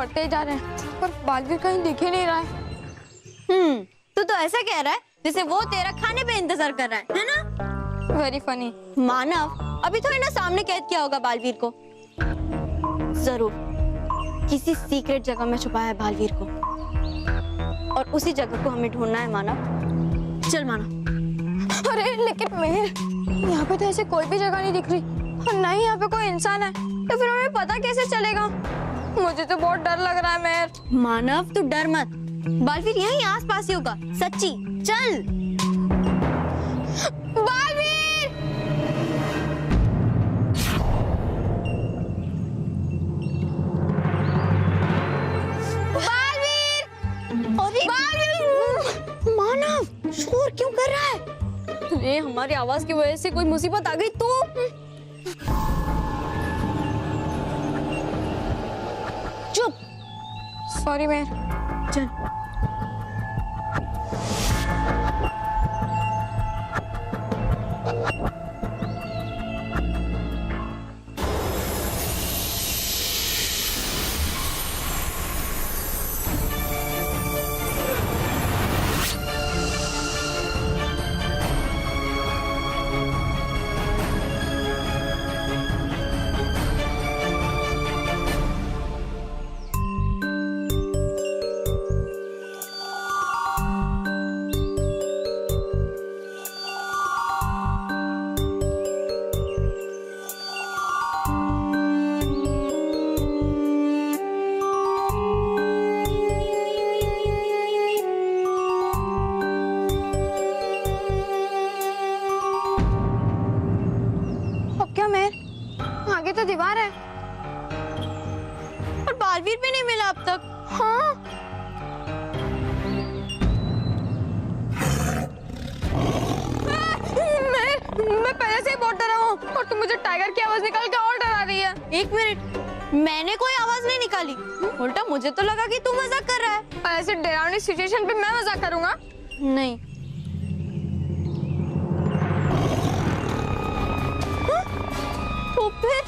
बहुत तेज आ रहे हैं, पर बालवीर कहीं दिख ही नहीं रहा है। तू तो ऐसा कह रहा है जैसे वो तेरा खाने पे इंतजार कर रहा है ना? Very funny. मानव, अभी थोड़ी ना सामने कैद किया होगा बालवीर को। जरूर किसी सीक्रेट जगह में छुपाया है बालवीर को, और उसी जगह को हमें ढूंढना है मानव। चल मानव। अरे लेकिन मेहर, यहाँ पे तो ऐसे कोई भी जगह नहीं दिख रही, और ना ही यहाँ पे कोई इंसान है, तो फिर हमें पता कैसे चलेगा? मुझे तो बहुत डर लग रहा है मेहर। मानव तू डर मत, बालवीर यहीं आसपास ही होगा, सच्ची। चल बालवीर! बालवीर! अरे बालवीर! मानव शोर क्यों कर रहा है? अरे हमारी आवाज की वजह से कोई मुसीबत आ गई तो? चुप। सॉरी मेहर। चल। आगे तो दीवार है, और बालवीर भी नहीं मिला अब तक। हाँ। मैं पहले से ही बहुत डरा हूँ, और तुम मुझे टाइगर की आवाज निकाल के और डरा रही है। एक मिनट, मैंने कोई आवाज नहीं निकाली, उल्टा मुझे तो लगा कि तू मजाक कर रहा है। और ऐसे डरावनी सिचुएशन पे मैं मजाक करूंगा? नहीं। तो फिर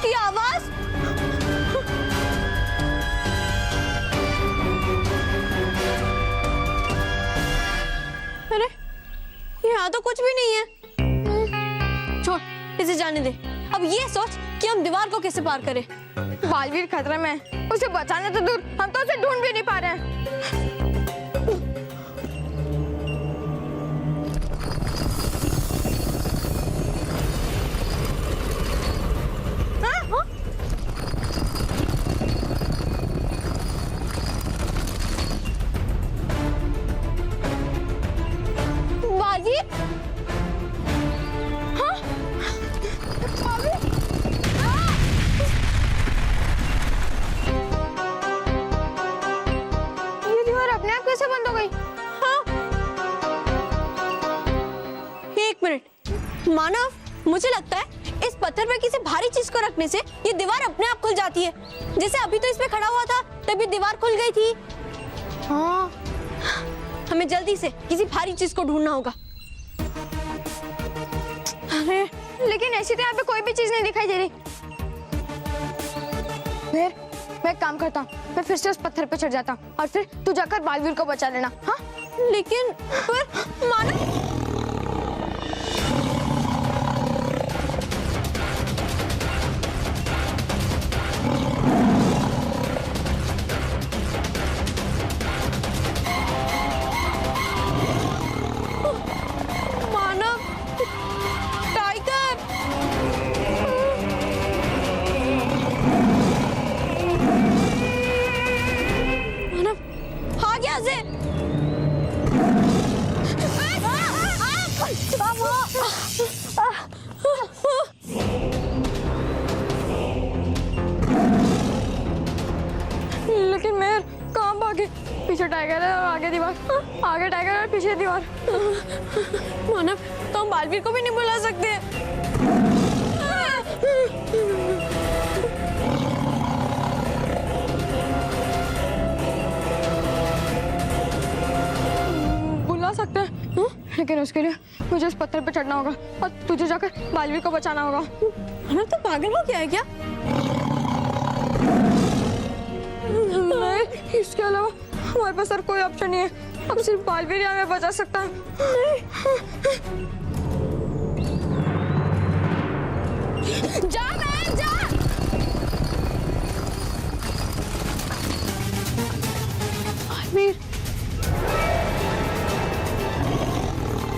की आवाज? अरे यहाँ तो कुछ भी नहीं है। छोड़, इसे जाने दे। अब ये सोच कि हम दीवार को कैसे पार करें। बालवीर खतरे में है, उसे बचाने तो दूर, हम तो उसे ढूंढ भी नहीं पा रहे हैं। कैसे बंद हो गई? हाँ? एक मिनट मानव, मुझे लगता है इस पत्थर पे किसी भारी चीज को रखने से ये दीवार अपने आप खुल जाती है। जैसे अभी तो इस पे खड़ा हुआ था, तभी दीवार खुल गई थी। हाँ। हमें जल्दी से किसी भारी चीज को ढूंढना होगा। अरे लेकिन ऐसी तो यहाँ पे कोई भी चीज नहीं दिखाई दे रही। फिर मैं एक काम करता हूँ, मैं फिर से उस पत्थर पे चढ़ जाता हूँ, और फिर तू जाकर बालवीर को बचा लेना। हाँ? लेकिन फिर मानव, लेकिन मेहर कहाँ भागे? पीछे टाइगर है और आगे दीवार, आगे टाइगर और पीछे दीवार। मानव, तो हम बालवीर को भी नहीं बुला सकते। बुला सकते हैं, लेकिन उसके लिए मुझे उस पत्थर पे चढ़ना होगा और तुझे जाकर बालवीर को बचाना होगा। मानव, तो पागल हो गया है क्या? इसके अलावा हमारे पास और कोई ऑप्शन नहीं है। अब सिर्फ बालवीर हमें बचा सकता है। जा मैं जा। बालवीर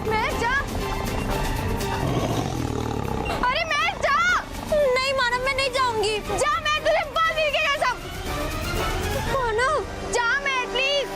मैं जा। अरे मैं जा। नहीं मानव, मैं नहीं जाऊंगी। जा, मैं तुझे बालवीर के कसम। मानव जा मैं प्लीज।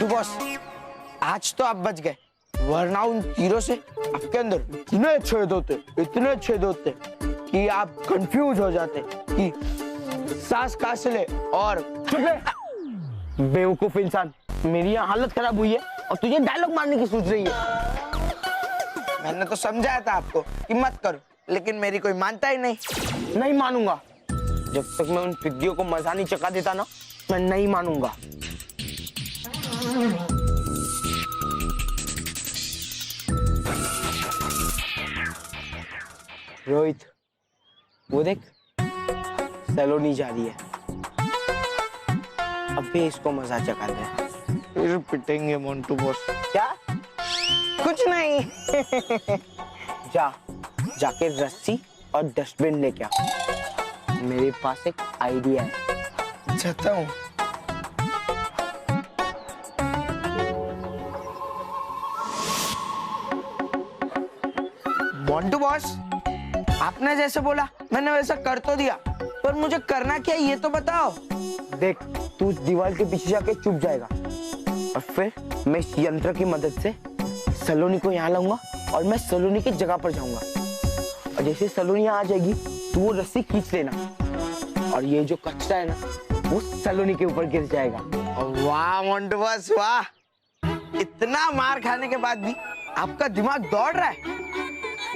बॉस, आज तो आप बच गए, वरना उन तीरों से आपके अंदर इतने छेद होते कि आप कंफ्यूज हो जाते कि सांस कहाँ से ले। और बेवकूफ इंसान, मेरी यहाँ हालत खराब हुई है और तुझे डायलॉग मारने की सोच रही है। मैंने तो समझाया था आपको कि मत करो, लेकिन मेरी कोई मानता ही नहीं मानूंगा। जब तक मैं उन पिग्गियों को मजा नहीं चखा देता ना, मैं नहीं मानूंगा। रोहित, वो देख, सलोनी जा रही है। अबे इसको मजा चखा दे, फिर पिटेंगे मोंटू बॉस। क्या? कुछ नहीं। जाके रस्सी और डस्टबिन लेके आ। मेरे पास एक आइडिया है। जाता हूँ। मोंटू बॉस, आपने जैसे बोला मैंने वैसा कर तो दिया, पर मुझे करना क्या है ये तो बताओ। देख, तू दीवार के पीछे जाके चुप जाएगा और फिर मैं इस यंत्र की मदद से सलोनी को यहाँ लाऊंगा और मैं सलोनी की जगह पर जाऊंगा। और जैसे सलोनी यहाँ आ जाएगी तो वो रस्सी खींच लेना और ये जो कचरा है ना वो सलोनी के ऊपर गिर जाएगा। वाह मोंटू बॉस वाह, इतना मार खाने के बाद भी आपका दिमाग दौड़ रहा है।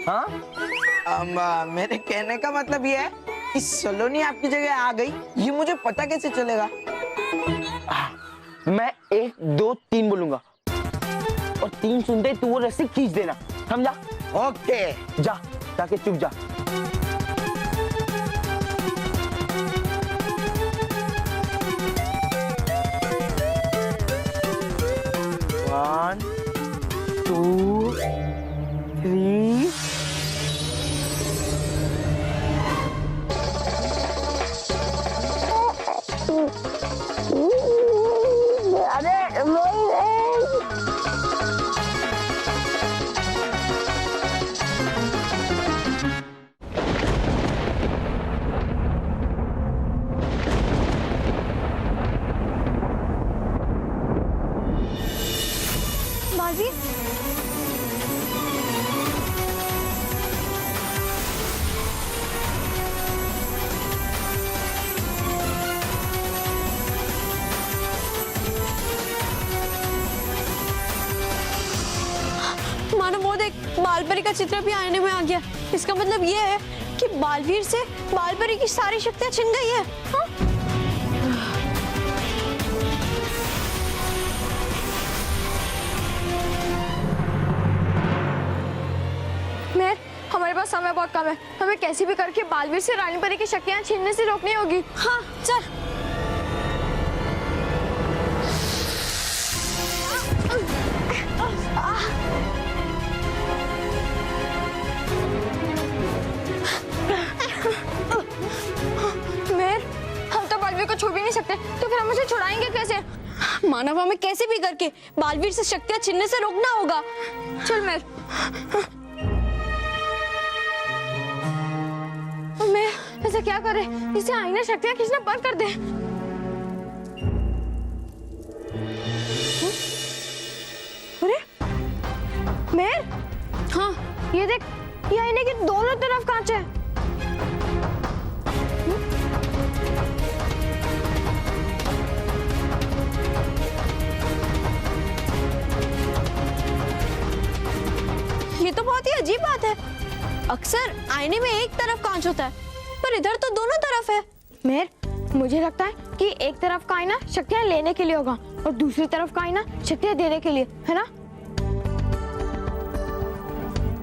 हाँ, मेरे कहने का मतलब ये है कि सलोनी आपकी जगह आ गई, ये मुझे पता कैसे चलेगा? मैं 1 2 3 बोलूंगा और 3 सुनते ही तू वो रस्सी खींच देना, समझा? ओके, जाके चुप जा। One, 2, 3 बालवीर, मानो वो देख, बालपरी का चित्र भी आईने में आ गया। इसका मतलब ये है कि बालवीर से बालपरी की सारी शक्तियां छिन गई है। हाँ? मेहर, हमारे पास समय बहुत कम है, हमें कैसे भी करके बालवीर से रानी परी की शक्तियां छीनने से रोकनी होगी। हाँ, चल। मेहर, हम तो बालवीर को छू भी नहीं सकते, तो फिर हम उसे छुड़ाएंगे कैसे? मानव, हमें कैसे भी करके बालवीर से शक्तियां छीनने से रोकना होगा। चल मेहर। मेहर, ऐसा क्या करे इसे आईना शक्तियाँ खींचना बंद कर दे। अरे मेहर, हाँ ये देख, ये आईने की दोनों तरफ कांच है। ये तो बहुत ही अजीब बात है। अक्सर आईने में एक तरफ कांच होता है, पर इधर तो दोनों तरफ है। मेहर, मुझे लगता है कि एक तरफ का आईना शक्तियाँ लेने के लिए होगा और दूसरी तरफ का आईना शक्तियाँ देने के लिए, है ना?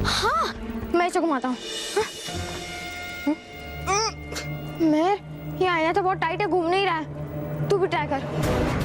हाँ, मैं इसे घुमाता हूँ। मेहर, ये आईना तो बहुत टाइट है, घूम नहीं रहा है। तू भी ट्राई कर।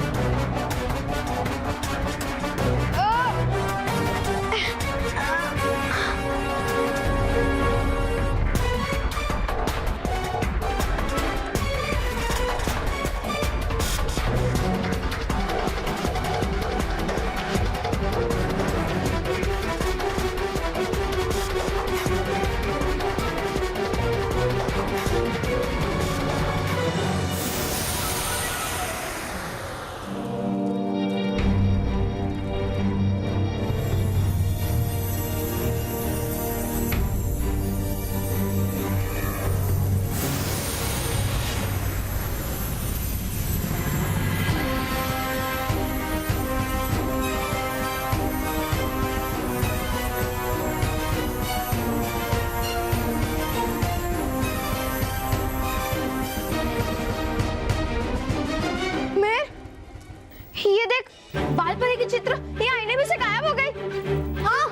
ये देख, बालपरी की चित्र ये आईने में से गायब हो गई। हाँ,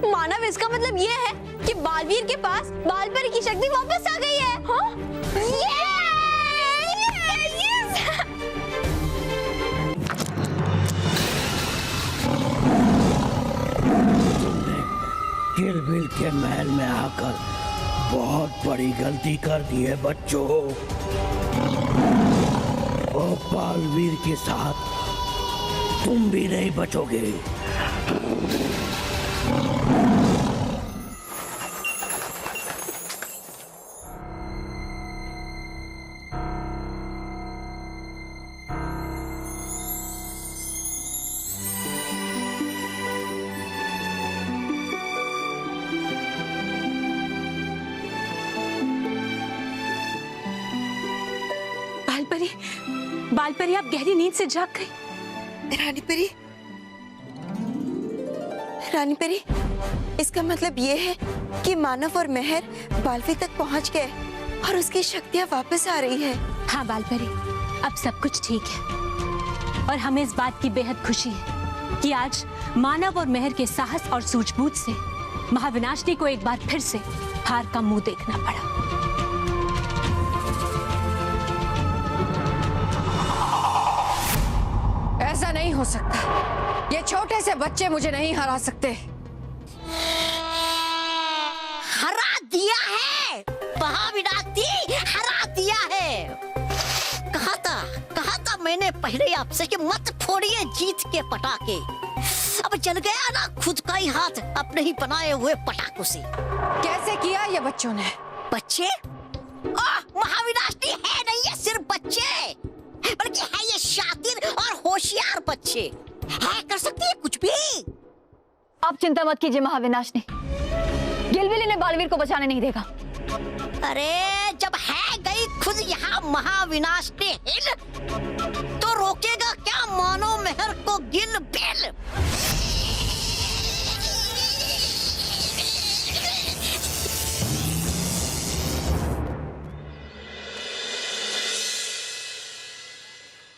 मानव इसका मतलब ये है कि बालवीर के पास बालपरी की शक्ति वापस आ गई है। हाँ? किलबिल के महल में आकर बहुत बड़ी गलती कर दी है बच्चों। और बालवीर के साथ तुम भी नहीं बचोगे। बालपरी, बालपरी आप गहरी नींद से जाग गई। रानी परी, रानी परी, इसका मतलब ये है कि मानव और मेहर बालवीर तक पहुंच गए और उसकी शक्तियां वापस आ रही है। हाँ बालपरी, अब सब कुछ ठीक है और हमें इस बात की बेहद खुशी है कि आज मानव और मेहर के साहस और सूझबूझ से महाविनाशिनी को एक बार फिर से हार का मुंह देखना पड़ा। ऐसा नहीं हो सकता। ये छोटे से बच्चे मुझे नहीं हरा सकते। हरा दिया है, महाविनाशिनी हरा दिया है। कहा था मैंने पहले आपसे कि मत फोड़िए जीत के पटाखे। अब जल गया ना खुद का ही हाथ अपने ही बनाए हुए पटाखों से। कैसे किया ये बच्चों ने? बच्चे? महाविनाशिनी है नहीं है सिर्फ बच्चे, बल्कि है ये शातिर और होशियार बच्चे। है कर सकती है कुछ भी। आप चिंता मत कीजिए महाविनाशिनी, गिलबिल इन्हें बालवीर को बचाने नहीं देगा। अरे जब है गई खुद यहाँ महाविनाशिनी हिल, तो रोकेगा क्या मानो मेहर को गिलबिल?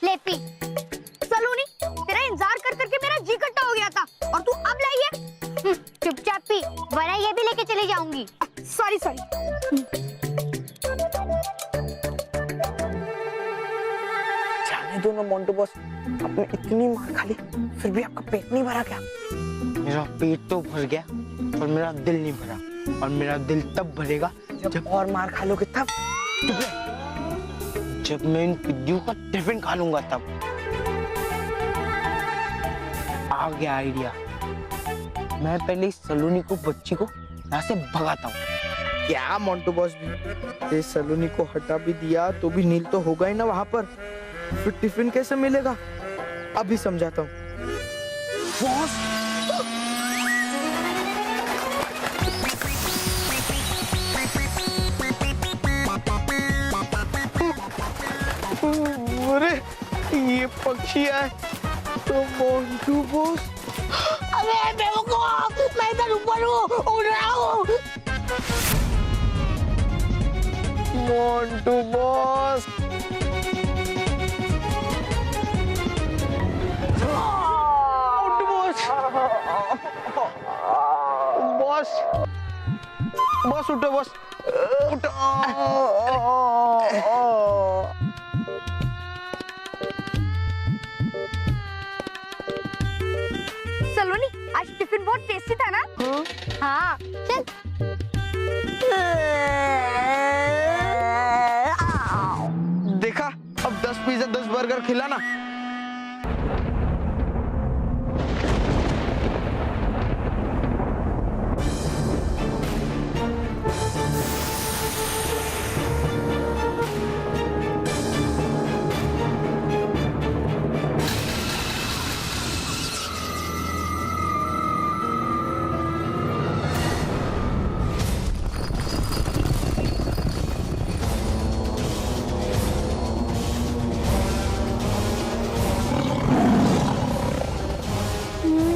लेपी, सलोनी, तेरा इंतजार कर करके मेरा जी कट्टा हो गया था और तू अब लाई है। चुपचाप पी, वरना ये भी लेके चली जाऊंगी। Sorry sorry. जाने दो ना मोंटू बॉस, आपने इतनी मार खा ली फिर भी आपका पेट नहीं भरा क्या? मेरा पेट तो भर गया और मेरा दिल नहीं भरा, और मेरा दिल तब भरेगा जब और मार खा लोगे तब। जब मैं इन पिद्दियों का टिफिन खा लूंगा तब। आ गया आइडिया। मैं पहले इस सलोनी को, बच्ची को यहाँ से भगाता हूँ, क्या मोंटू बॉस भी, ये सलोनी को हटा भी दिया तो भी नील तो होगा ही ना वहां पर, फिर टिफिन कैसे मिलेगा? अभी समझाता हूँ। बॉस अरे ये पक्षी है तो मोंटू बॉस। अबे बेवकूफ, मैं इधर ऊपर हूँ, उड़ रहा हूँ। मोंटू बॉस बॉस बॉस उठो बॉस उठो। सलोनी, आज टिफिन बहुत टेस्टी था ना? हाँ, चल। देखा, अब 10 पिज्जा 10 बर्गर खिलाना।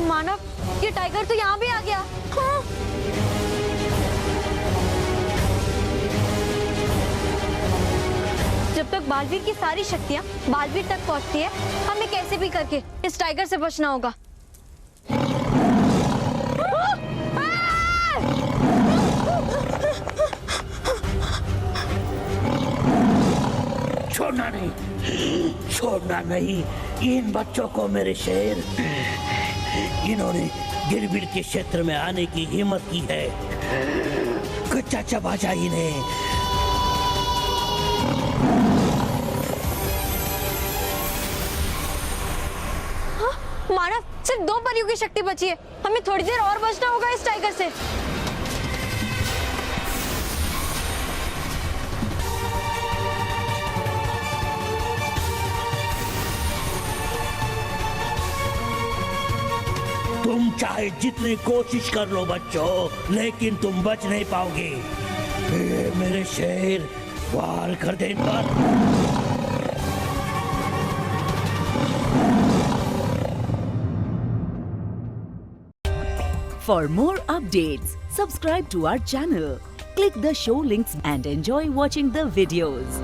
मानव, ये टाइगर तो यहाँ भी आ गया। हाँ। जब तक बालवीर की सारी शक्तियाँ बालवीर तक पहुँचती है, हमें कैसे भी करके इस टाइगर से बचना होगा। छोड़ना नहीं, छोड़ना नहीं इन बच्चों को मेरे शेर। इन्होंने गिरबिड़ के क्षेत्र में आने की हिम्मत की है। कच्चा चबा जा इन्हें। मानव, सिर्फ 2 परियों की शक्ति बची है, हमें थोड़ी देर और बचना होगा इस टाइगर से। तुम चाहे जितनी कोशिश कर लो बच्चों, लेकिन तुम बच नहीं पाओगे। मेरे शेर, वार कर दे इन पर। For more updates, subscribe to our channel, click the show links and enjoy watching the videos.